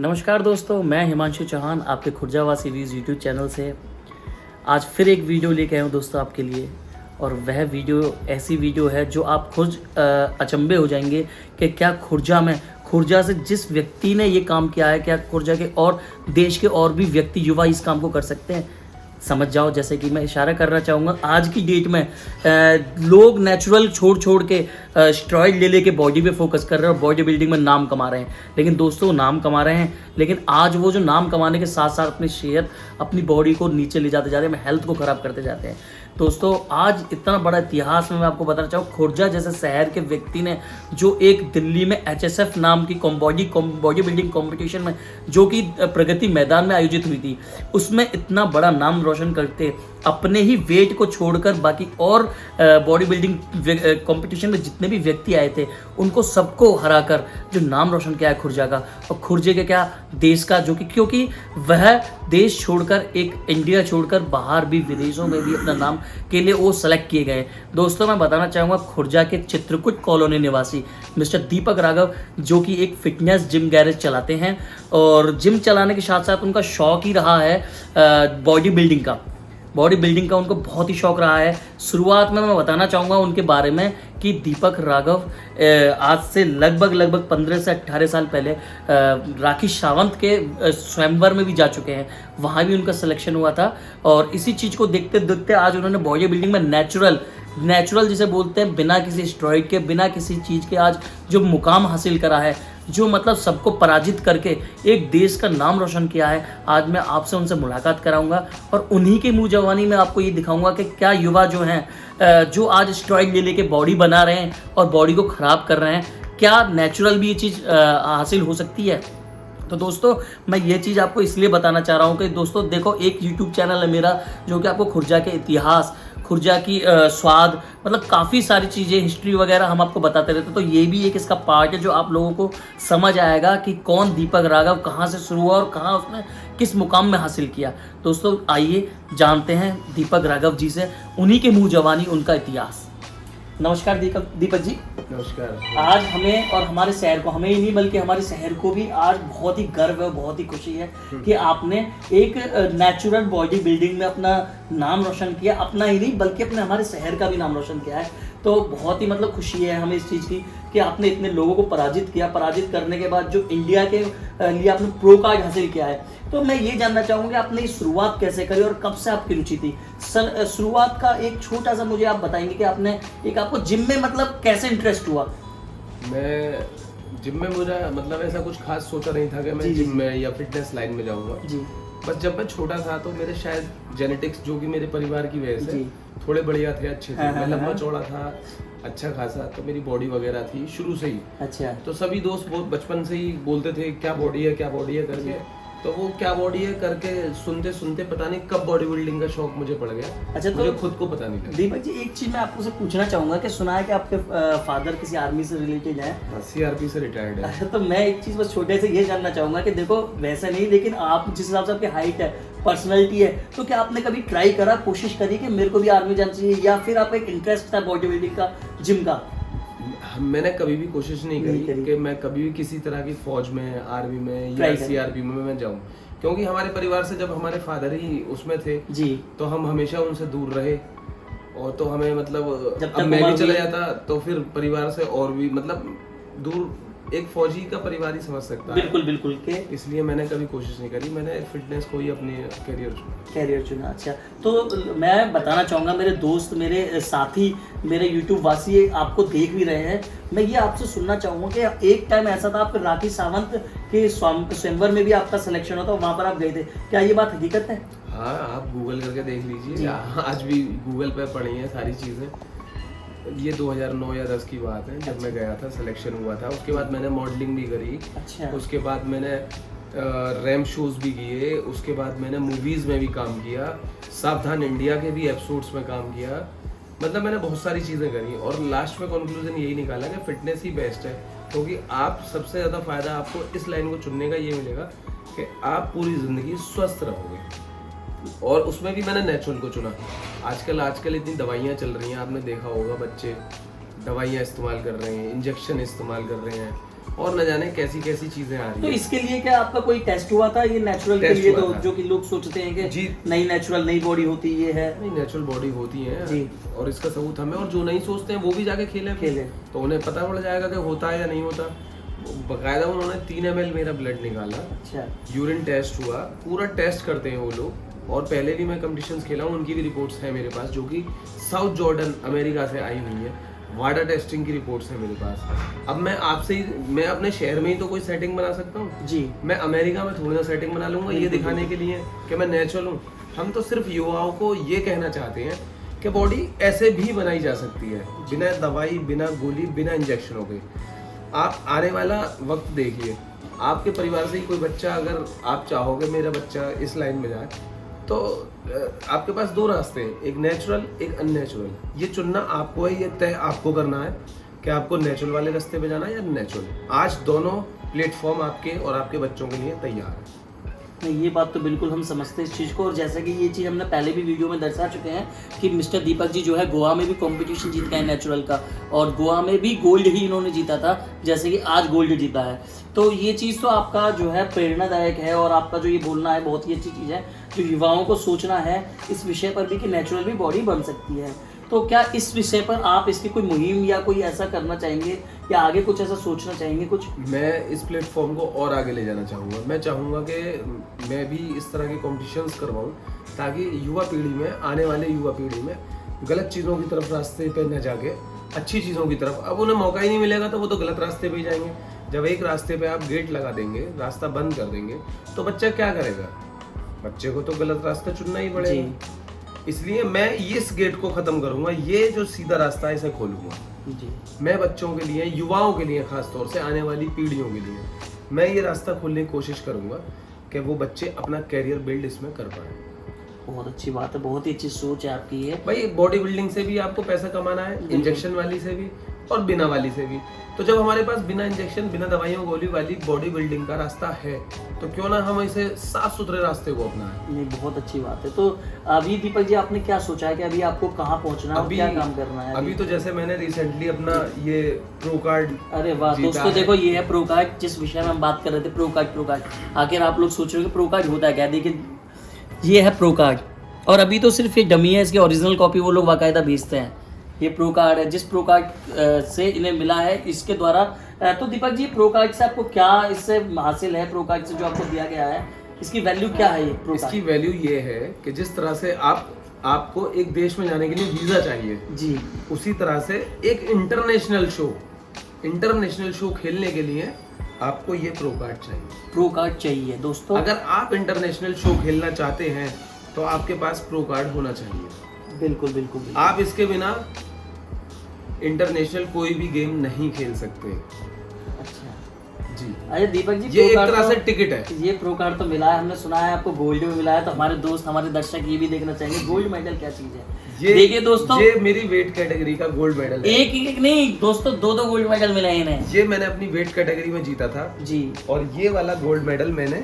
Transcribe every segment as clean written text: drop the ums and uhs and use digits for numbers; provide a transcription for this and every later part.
नमस्कार दोस्तों, मैं हिमांशु चौहान आपके खुर्जावा सीरीज़ यूट्यूब चैनल से आज फिर एक वीडियो लेके आया हूँ दोस्तों आपके लिए। और वह वीडियो ऐसी वीडियो है जो आप खुद अचंभे हो जाएंगे कि क्या खुर्जा से जिस व्यक्ति ने ये काम किया है, क्या खुर्जा के और देश के और भी व्यक्ति युवा इस काम को कर सकते हैं। समझ जाओ। जैसे कि मैं इशारा करना चाहूँगा, आज की डेट में लोग नेचुरल छोड़ के स्टेरॉइड ले के बॉडी पे फोकस कर रहे हैं और बॉडी बिल्डिंग में नाम कमा रहे हैं। लेकिन दोस्तों, नाम कमा रहे हैं, लेकिन आज वो जो नाम कमाने के साथ साथ अपनी सेहत, अपनी बॉडी को नीचे ले जाते जा रहे हैं, हेल्थ को ख़राब करते जाते हैं। दोस्तों, आज इतना बड़ा इतिहास में मैं आपको बताना चाहूँ, खुर्जा जैसे शहर के व्यक्ति ने जो एक दिल्ली में HSF नाम की बॉडी बिल्डिंग कॉम्पिटिशन में जो कि प्रगति मैदान में आयोजित हुई थी, उसमें इतना बड़ा नाम रोशन करते, अपने ही वेट को छोड़कर बाकी और बॉडी बिल्डिंग कंपटीशन में जितने भी व्यक्ति आए थे उनको सबको हराकर जो नाम रोशन किया है खुर्जा का, और खुर्जे के क्या देश का, जो कि क्योंकि वह देश छोड़कर, एक इंडिया छोड़कर बाहर भी विदेशों में भी अपना नाम के लिए वो सेलेक्ट किए गए। दोस्तों, मैं बताना चाहूँगा, खुर्जा के चित्रकूट कॉलोनी निवासी मिस्टर दीपक राघव, जो कि एक फिटनेस जिम गैरेज चलाते हैं, और जिम चलाने के साथ साथ उनका शौक ही रहा है बॉडी बिल्डिंग का उनको बहुत ही शौक रहा है। शुरुआत में मैं बताना चाहूँगा उनके बारे में कि दीपक राघव आज से लगभग 15 से 18 साल पहले राखी सावंत के स्वयंवर में भी जा चुके हैं, वहाँ भी उनका सिलेक्शन हुआ था। और इसी चीज़ को देखते देखते आज उन्होंने बॉडी बिल्डिंग में नेचुरल जिसे बोलते हैं, बिना किसी स्टेरॉइड के, बिना किसी चीज़ के आज जो मुकाम हासिल करा है, जो मतलब सबको पराजित करके एक देश का नाम रोशन किया है। आज मैं आपसे उनसे मुलाकात कराऊंगा और उन्हीं के मुंह जवानी में आपको ये दिखाऊंगा कि क्या युवा जो हैं, जो आज स्टेरॉइड ले के बॉडी बना रहे हैं और बॉडी को ख़राब कर रहे हैं, क्या नेचुरल भी ये चीज़ हासिल हो सकती है। तो दोस्तों, मैं ये चीज़ आपको इसलिए बताना चाह रहा हूँ कि दोस्तों देखो, एक यूट्यूब चैनल है मेरा जो कि आपको खुर्जा के इतिहास, खुर्जा की स्वाद, मतलब काफ़ी सारी चीज़ें, हिस्ट्री वगैरह हम आपको बताते रहते हैं। तो ये भी एक इसका पार्ट है जो आप लोगों को समझ आएगा कि कौन दीपक राघव कहाँ से शुरू हुआ और कहाँ उसने किस मुकाम में हासिल किया। दोस्तों, आइए जानते हैं दीपक राघव जी से, उन्हीं के मुँह जवानी उनका इतिहास। नमस्कार दीपक जी। नमस्कार। आज हमें और हमारे शहर को, हमें ही नहीं बल्कि हमारे शहर को भी आज बहुत ही गर्व है, बहुत ही खुशी है कि आपने एक नेचुरल बॉडी बिल्डिंग में अपना नाम रोशन किया। अपना ही नहीं बल्कि अपने हमारे शहर का भी नाम रोशन किया है। तो बहुत ही मतलब खुशी है हमें इस चीज़ की कि आपने इतने लोगों को पराजित किया। पराजित करने के बाद जो इंडिया के लिए आपने प्रो कार्ड हासिल किया है। तो मैं ये जानना चाहूँगी, आपने शुरुआत कैसे करी और कब से आपकी रुचि थी। शुरुआत का एक छोटा सा मुझे आप बताएंगे कि आपने आपको जिम में मतलब कैसे इंटरेस्ट हुआ। मैं जिम में, मुझे मतलब ऐसा कुछ खास सोचा नहीं था कि मैं जिम में या फिटनेस लाइन में जाऊंगा जी। बस जब मैं छोटा था तो मेरे शायद जेनेटिक्स, जो कि मेरे परिवार की वजह से थोड़े बढ़िया थे, अच्छे थे। मैं लंबा चौड़ा था, अच्छा खासा, तो मेरी बॉडी वगैरह थी शुरू से ही। अच्छा। तो सभी दोस्त बहुत बचपन से ही बोलते थे क्या बॉडी है करके। तो वो क्या बॉडी है करके सुनते सुनते पता नहीं कब बॉडी बिल्डिंग का शौक मुझे पड़ गया। अच्छा। मुझे खुद को पता नहीं था। दीपक जी, एक चीज मैं आपको से पूछना चाहूंगा कि सुना है कि आपके फादर किसी आर्मी से रिलेटेड है। CRP से रिटायर्ड है। तो मैं एक चीज बस छोटे से ये जानना चाहूंगा कि देखो, वैसे नहीं, लेकिन आप जिस हिसाब से आपकी हाइट है, पर्सनैलिटी है, तो क्या आपने कभी ट्राई करा, कोशिश करी कि मेरे को भी आर्मी जाना चाहिए, या फिर आपका एक इंटरेस्ट था बॉडी बिल्डिंग का, जिम का? मैंने कभी भी कोशिश नहीं करी कि मैं कभी भी किसी तरह की फौज में, आर्मी में या CRP में मैं जाऊं, क्योंकि हमारे परिवार से जब हमारे फादर ही उसमें थे जी, तो हम हमेशा उनसे दूर रहे। और तो हमें मतलब जब मैं भी चला जाता तो फिर परिवार से और भी मतलब दूर, एक फौजी का परिवार ही समझ सकता है। बिल्कुल के इसलिए मैंने कभी कोशिश नहीं करी। मैंने फिटनेस को ही अपनी कैरियर चुना। अच्छा। तो मैं बताना चाहूँगा, मेरे दोस्त, मेरे साथी, मेरे यूट्यूब वासी आपको देख भी रहे हैं। मैं ये आपसे सुनना चाहूँगा कि एक टाइम ऐसा था, आप राखी सावंत के स्वयंवर में भी आपका सिलेक्शन होता, वहाँ पर आप गए थे, क्या ये बात हकीकत है? हाँ, आप गूगल करके देख लीजिए, आज भी गूगल पे पड़ी है सारी चीज़ें। ये 2009 या 10 की बात है, जब मैं गया था, सिलेक्शन हुआ था। उसके बाद मैंने मॉडलिंग भी करी। अच्छा। उसके बाद मैंने रैम शोज़ भी किए। उसके बाद मैंने मूवीज़ में भी काम किया, सावधान इंडिया के भी एपिसोड्स में काम किया। मतलब मैंने बहुत सारी चीज़ें करी और लास्ट में कंक्लूजन यही निकाला कि फिटनेस ही बेस्ट है, क्योंकि आप सबसे ज़्यादा फ़ायदा आपको इस लाइन को चुनने का ये मिलेगा कि आप पूरी ज़िंदगी स्वस्थ रहोगे। और उसमें भी मैंने नेचुरल को चुना। आजकल इतनी दवाइयाँ चल रही हैं, आपने देखा होगा, बच्चे दवाइयाँ इस्तेमाल कर रहे हैं, इंजेक्शन इस्तेमाल कर रहे हैं, और न जाने कैसी कैसी चीजें आ रही तो है। इसके लिए क्या आपका कोई टेस्ट हुआ था ये नेचुरल के लिए? तो जो कि लोग सोचते हैं कि जी नई नेचुरल नई बॉडी होती ये है, नहीं नेचुरल बॉडी होती है जी। और इसका सबूत हमें, और जो नहीं सोचते हैं वो भी जाके खेले तो उन्हें पता पड़ जाएगा कि होता है या नहीं होता। बकायदा उन्होंने 3 ml मेरा ब्लड निकाला, अच्छा, यूरिन टेस्ट हुआ, पूरा टेस्ट करते हैं वो लोग। और पहले भी मैं कंपटीशंस खेला हूँ, उनकी भी रिपोर्ट्स है मेरे पास, जो कि साउथ जॉर्डन अमेरिका से आई हुई है। वाडा टेस्टिंग की रिपोर्ट्स है मेरे पास। अब मैं आपसे ही, मैं अपने शहर में ही तो कोई सेटिंग बना सकता हूँ जी। मैं अमेरिका में थोड़ी ना सेटिंग बना लूंगा ये दिखाने के लिए कि मैं नेचुरल हूँ। हम तो सिर्फ युवाओं को ये कहना चाहते हैं कि बॉडी ऐसे भी बनाई जा सकती है, बिना दवाई, बिना गोली, बिना इंजेक्शनों के। आप आने वाला वक्त देखिए, आपके परिवार से ही कोई बच्चा, अगर आप चाहोगे मेरा बच्चा इस लाइन में जाए, तो आपके पास 2 रास्ते हैं, एक नेचुरल, एक अननेचुरल। ये चुनना आपको है, ये तय आपको करना है कि आपको नेचुरल वाले रास्ते पे जाना है या नेचुरल। आज दोनों प्लेटफॉर्म आपके और आपके बच्चों के लिए तैयार है। नहीं, ये बात तो बिल्कुल हम समझते हैं इस चीज़ को, और जैसा कि ये चीज़ हमने पहले भी वीडियो में दर्शा चुके हैं कि मिस्टर दीपक जी जो है गोवा में भी कंपटीशन जीत गए हैं नेचुरल का, और गोवा में भी गोल्ड ही इन्होंने जीता था, जैसे कि आज गोल्ड जीता है। तो ये चीज़ तो आपका जो है प्रेरणादायक है, और आपका जो ये बोलना है बहुत ही अच्छी चीज़ है, जो युवाओं को सोचना है इस विषय पर भी कि नेचुरल भी बॉडी बन सकती है। तो क्या इस विषय पर आप इसकी कोई मुहिम या कोई ऐसा करना चाहेंगे, या आगे कुछ ऐसा सोचना चाहेंगे कुछ? मैं इस प्लेटफॉर्म को और आगे ले जाना चाहूँगा। मैं चाहूँगा कि मैं भी इस तरह के कॉम्पिटिशन्स करवाऊँ, ताकि युवा पीढ़ी में, आने वाले युवा पीढ़ी में गलत चीज़ों की तरफ रास्ते पे न जाके अच्छी चीज़ों की तरफ, अब उन्हें मौका ही नहीं मिलेगा तो वो तो गलत रास्ते पे ही जाएंगे। जब एक रास्ते पे आप गेट लगा देंगे, रास्ता बंद कर देंगे, तो बच्चा क्या करेगा? बच्चे को तो गलत रास्ता चुनना ही पड़ेगा। इसलिए मैं इस गेट को खत्म करूंगा, ये जो सीधा रास्ता है इसे खोलूंगा जी। मैं बच्चों के लिए, युवाओं के लिए, खास तौर से आने वाली पीढ़ियों के लिए मैं ये रास्ता खोलने की कोशिश करूंगा कि वो बच्चे अपना कैरियर बिल्ड इसमें कर पाए। बहुत अच्छी बात है, बहुत ही अच्छी सोच है आपकी ये। भाई बॉडी बिल्डिंग से भी आपको पैसा कमाना है, इंजेक्शन वाली से भी और बिना वाली से भी। तो जब हमारे पास बिना इंजेक्शन, बिना दवाइयों गोली वाली बॉडी बिल्डिंग का रास्ता है, तो क्यों ना हम इसे साफ सुथरे रास्ते को अपनाएं। नहीं, बहुत अच्छी बात है। तो अभी दीपक जी आपने क्या सोचा है कि अभी आपको कहाँ पहुँचना है और क्या काम करना है? अभी तो जैसे मैंने रिसेंटली अपना ये प्रो कार्ड, अरे वाह दोस्तों, देखो ये है प्रो कार्ड, जिस विषय में हम बात कर रहे थे, प्रो कार्ड। आखिर आप लोग सोच रहे हो कि प्रो कार्ड होता क्या? देखिए ये है प्रो कार्ड, और अभी तो सिर्फ ये डमी है, इसकी ओरिजिनल कॉपी वो लोग बाकायदा भेजते हैं। ये प्रो कार्ड है, जिस प्रो कार्ड से इन्हें मिला है इसके द्वारा। तो दीपक जी प्रो कार्ड से आपको क्या इससे हासिल है? प्रो कार्ड से जो आपको दिया गया है, इसकी वैल्यू क्या है? ये प्रो कार्ड, इसकी वैल्यू ये है कि जिस तरह से आपको एक देश में जाने के लिए वीजा चाहिए जी, उसी तरह से एक इंटरनेशनल शो खेलने के लिए आपको ये प्रो कार्ड चाहिए। प्रो कार्ड चाहिए दोस्तों। अगर आप इंटरनेशनल शो खेलना चाहते हैं तो आपके पास प्रो कार्ड होना चाहिए। बिल्कुल बिल्कुल, बिल्कुल। आप इसके बिना इंटरनेशनल कोई भी गेम नहीं खेल सकते। अच्छा जी। अरे दीपक जी, ये एक तरह से टिकट है। ये प्रो कार्ड तो मिला है, हमने सुना है आपको गोल्ड में मिला है, तो हमारे दोस्त, हमारे दर्शक ये भी देखना चाहेंगे गोल्ड मेडल क्या चीज है। ये देखिए दोस्तों, ये मेरी वेट कैटेगरी का गोल्ड मेडल है। एक नहीं दोस्तों, 2 गोल्ड मेडल मिले हैं इन्हें। ये मैंने अपनी वेट कैटेगरी में जीता था जी, और ये वाला गोल्ड मेडल मैंने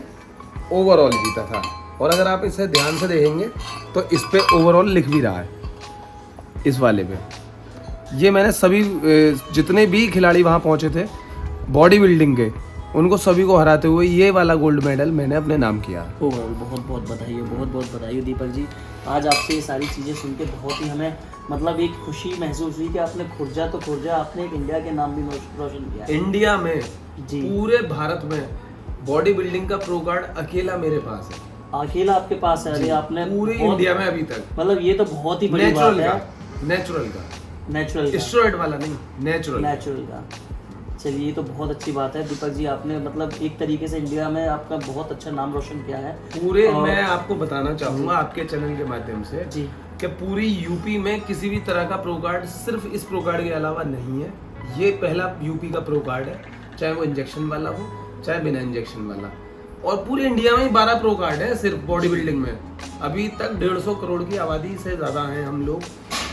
ओवरऑल जीता था। और अगर आप इसे ध्यान से देखेंगे तो इस पे ओवरऑल लिख भी रहा है, इस वाले पे। ये मैंने सभी जितने भी खिलाड़ी वहाँ पहुँचे थे बॉडी बिल्डिंग के, उनको सभी को हराते हुए ये वाला गोल्ड मेडल मैंने अपने नाम किया। ओवरऑल बहुत बहुत बधाई, बहुत बहुत बधाई दीपक जी। आज आपसे ये सारी चीज़ें सुन के बहुत ही हमें मतलब एक खुशी महसूस हुई कि आपने खुर्जा आपने एक इंडिया के नाम भी रोशन किया। इंडिया में जी, पूरे भारत में बॉडी बिल्डिंग का प्रो कार्ड अकेला मेरे पास है। अकेला आपके पास है? अरे आपने पूरे इंडिया में अभी तक, मतलब ये तो बहुत ही बड़ी बात है। नेचुरल स्टेरॉइड वाला नहीं, नेचुरल का। चलिए, ये तो बहुत अच्छी बात है दीपक जी, आपने मतलब एक तरीके से इंडिया में आपका बहुत अच्छा नाम रोशन किया है पूरे। मैं आपको बताना चाहूँगा आपके चैनल के माध्यम से जी कि पूरी यूपी में किसी भी तरह का प्रो कार्ड सिर्फ इस प्रो कार्ड के अलावा नहीं है। ये पहला यूपी का प्रो कार्ड है, चाहे वो इंजेक्शन वाला हो चाहे बिना इंजेक्शन वाला। और पूरे इंडिया में 12 प्रो कार्ड है सिर्फ बॉडी बिल्डिंग में। अभी तक 150 करोड़ की आबादी से ज़्यादा है हम लोग,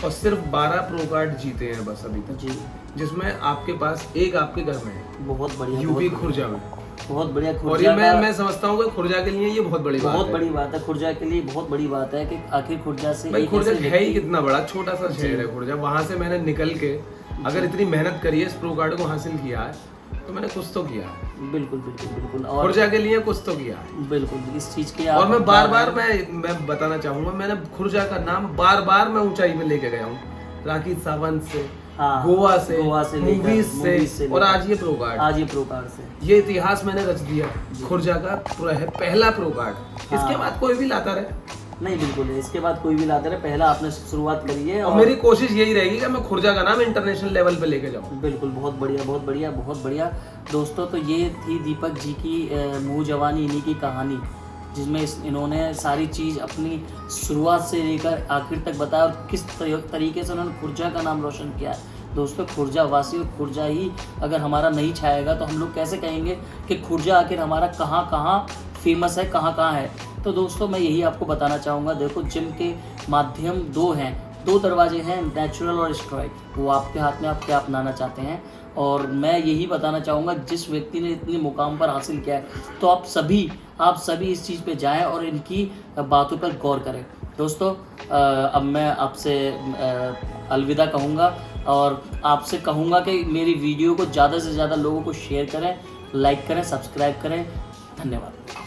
और सिर्फ 12 प्रो कार्ड जीते हैं बस अभी तक जी, जिसमें आपके पास एक आपके घर में है। बहुत बढ़िया, यूपी खुर्जा में। बहुत बढ़िया। और ये मैं समझता हूँ कि खुर्जा के लिए ये बहुत बड़ी बात है। खुर्जा के लिए बहुत बड़ी बात है कि आखिर खुर्जा से, भाई खुर्जा है ही कितना बड़ा, छोटा सा शहर है खुर्जा। वहाँ से मैंने निकल के अगर इतनी मेहनत करी है, इस प्रो कार्ड को हासिल किया है, तो मैंने कुछ तो किया है। बिल्कुल बिल्कुल बिल्कुल। और खुर्जा के लिए कुछ तो किया है। बिल्कुल इस चीज के और मैं बार मैं बताना चाहूंगा, मैंने खुर्जा का नाम बार मैं ऊंचाई पे लेके गया हूँ, राखी सावंत से, हाँ, गोवा से मूवीज से और आज ये प्रो कार्ड से ये इतिहास मैंने रच दिया। खुर्जा का पहला प्रो कार्ड। इसके बाद कोई भी लाता रहे। नहीं बिल्कुल, इसके बाद कोई भी लाते रहे, पहला आपने शुरुआत करी है। और मेरी कोशिश यही रहेगी कि मैं खुर्जा का नाम इंटरनेशनल लेवल पे लेके जाऊं। बिल्कुल, बहुत बढ़िया बहुत बढ़िया बहुत बढ़िया। दोस्तों तो ये थी दीपक जी की मुँह जवानी इन्हीं की कहानी, जिसमें इन्होंने सारी चीज़ अपनी शुरुआत से लेकर आखिर तक बताया और किस तरीके से उन्होंने खुर्जा का नाम रोशन किया है। दोस्तों खुर्जा वासी और खुर्जा ही अगर हमारा नहीं छाएगा तो हम लोग कैसे कहेंगे कि खुर्जा आखिर हमारा कहाँ कहाँ फेमस है, कहाँ कहाँ है। तो दोस्तों मैं यही आपको बताना चाहूँगा, देखो जिम के माध्यम दो दरवाजे हैं, नेचुरल और स्ट्रॉइड। वो आपके हाथ में, आप क्या अपनाना चाहते हैं। और मैं यही बताना चाहूँगा, जिस व्यक्ति ने इतने मुकाम पर हासिल किया है तो आप सभी इस चीज़ पे जाएं और इनकी बातों पर गौर करें। दोस्तों अब मैं आपसे अलविदा कहूँगा और आपसे कहूँगा कि मेरी वीडियो को ज़्यादा से ज़्यादा लोगों को शेयर करें, लाइक करें, सब्सक्राइब करें। धन्यवाद।